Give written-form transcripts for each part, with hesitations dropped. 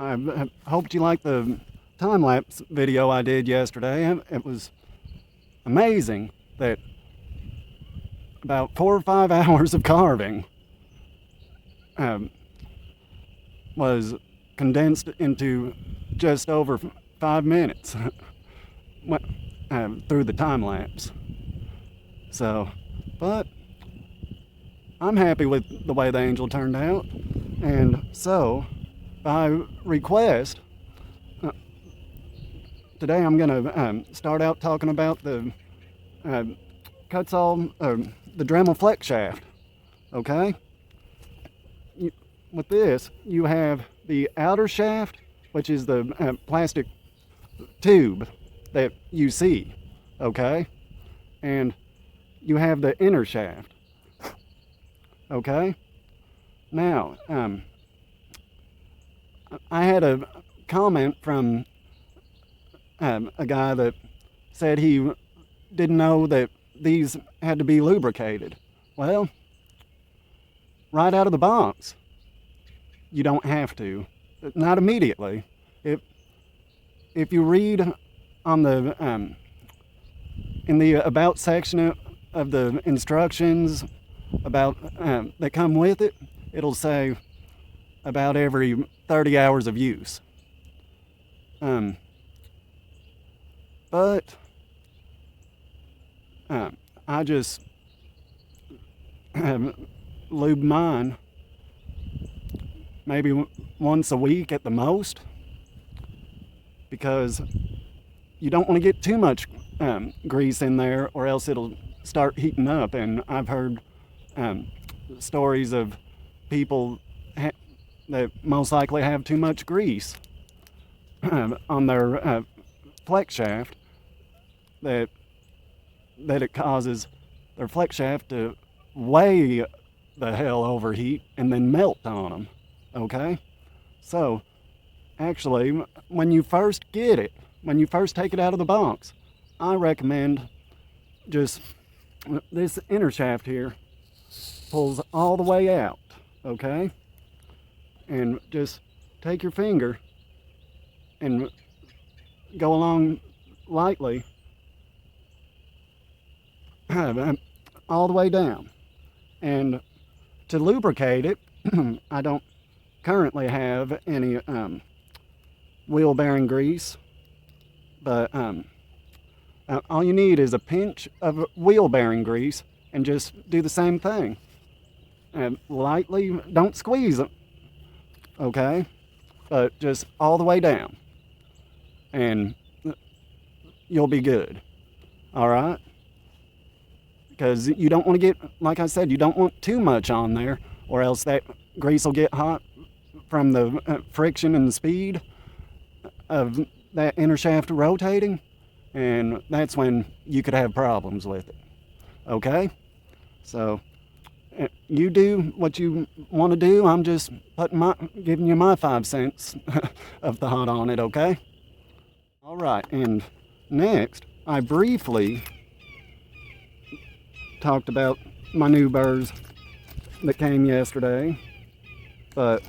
I hoped you liked the time-lapse video I did yesterday. It was amazing that about 4 or 5 hours of carving um, was condensed into just over 5 minutes through the time lapse. So, but I'm happy with the way the angel turned out, and so by request, today I'm gonna start out talking about the the Dremel flex shaft. Okay. With this, you have the outer shaft, which is the plastic tube that you see, okay? And you have the inner shaft, okay? Now, I had a comment from a guy that said he didn't know that these had to be lubricated. Well, right out of the box, you don't have to. Not immediately. If you read on the in the about section of the instructions about that come with it, it'll say about every 30 hours of use. But I just lube mine maybe once a week at the most, because you don't want to get too much grease in there, or else it'll start heating up. And I've heard stories of people that most likely have too much grease on their flex shaft, that it causes their flex shaft to way the hell overheat and then melt on them. Okay? So, actually, when you first get it, when you first take it out of the box, I recommend just this inner shaft here pulls all the way out, okay? And just take your finger and go along lightly all the way down. And to lubricate it, I don't currently have any wheel bearing grease, but all you need is a pinch of wheel bearing grease, and just do the same thing. And lightly, don't squeeze it, okay? But just all the way down, and you'll be good. All right? Because you don't want to get, like I said, you don't want too much on there, or else that grease will get hot from the friction and the speed of that inner shaft rotating, and that's when you could have problems with it. Okay? So you do what you want to do. I'm just giving you my 5 cents of thought on it, okay? All right, and next, I briefly talked about my new burrs that came yesterday, but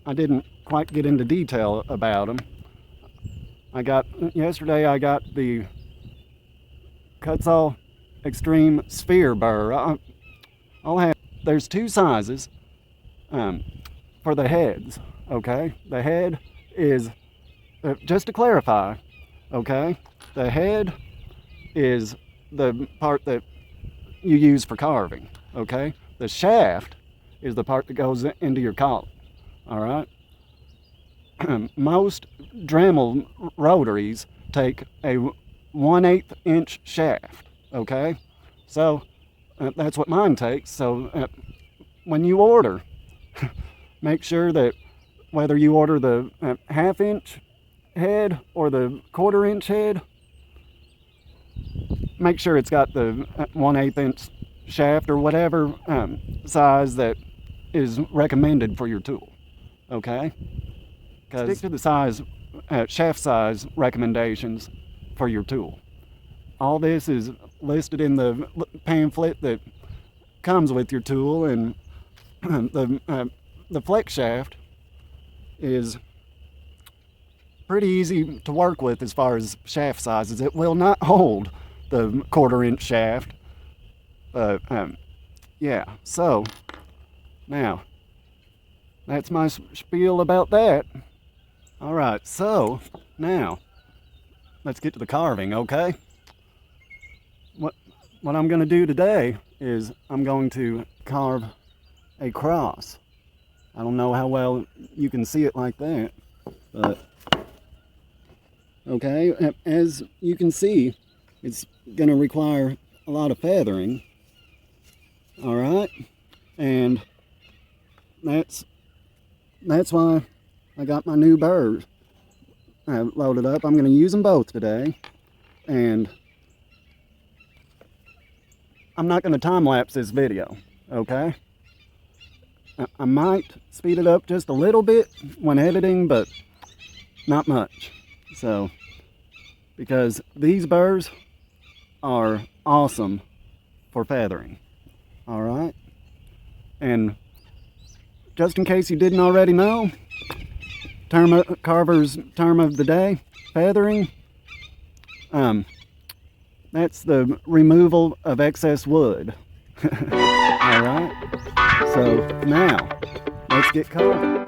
I didn't quite get into detail about them. Yesterday I got the Kutzall Extreme Sphere burr. There's 2 sizes for the heads, okay? The head is, just to clarify, okay? The head is the part that you use for carving, okay? The shaft is the part that goes into your column, all right? Most Dremel rotaries take a 1/8 inch shaft, okay? So that's what mine takes. So when you order, make sure that whether you order the 1/2 inch head or the 1/4 inch head, make sure it's got the 1/8 inch shaft or whatever size that is recommended for your tool, okay? Stick to the size, shaft size recommendations for your tool. All this is listed in the pamphlet that comes with your tool, and the flex shaft is pretty easy to work with as far as shaft sizes. It will not hold the 1/4 inch shaft. But yeah, so now that's my spiel about that. All right, so now let's get to the carving, okay? What I'm going to do today is I'm going to carve a cross. I don't know how well you can see it like that, but okay, as you can see, it's going to require a lot of feathering. All right, and that's why I got my new burrs loaded up. I'm going to use them both today, and I'm not going to time-lapse this video, okay? I might speed it up just a little bit when editing, but not much. So, because these burrs are awesome for feathering, all right? And just in case you didn't already know, carver's term of the day, feathering, that's the removal of excess wood. All right, so now let's get carving.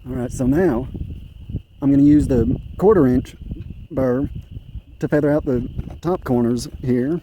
Alright, so now I'm going to use the 1/4 inch burr to feather out the top corners here.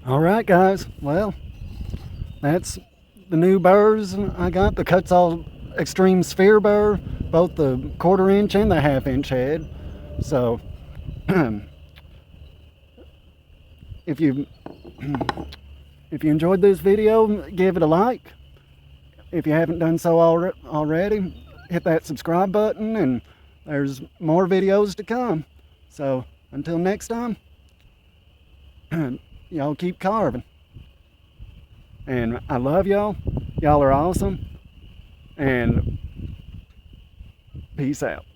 All right, guys. Well, that's the new burrs I got. The Kutzall Extreme Sphere burr, both the 1/4 inch and the 1/2 inch head. So, if you enjoyed this video, give it a like. If you haven't done so already, hit that subscribe button, and there's more videos to come. So until next time, y'all keep carving. And I love y'all. Y'all are awesome. And peace out.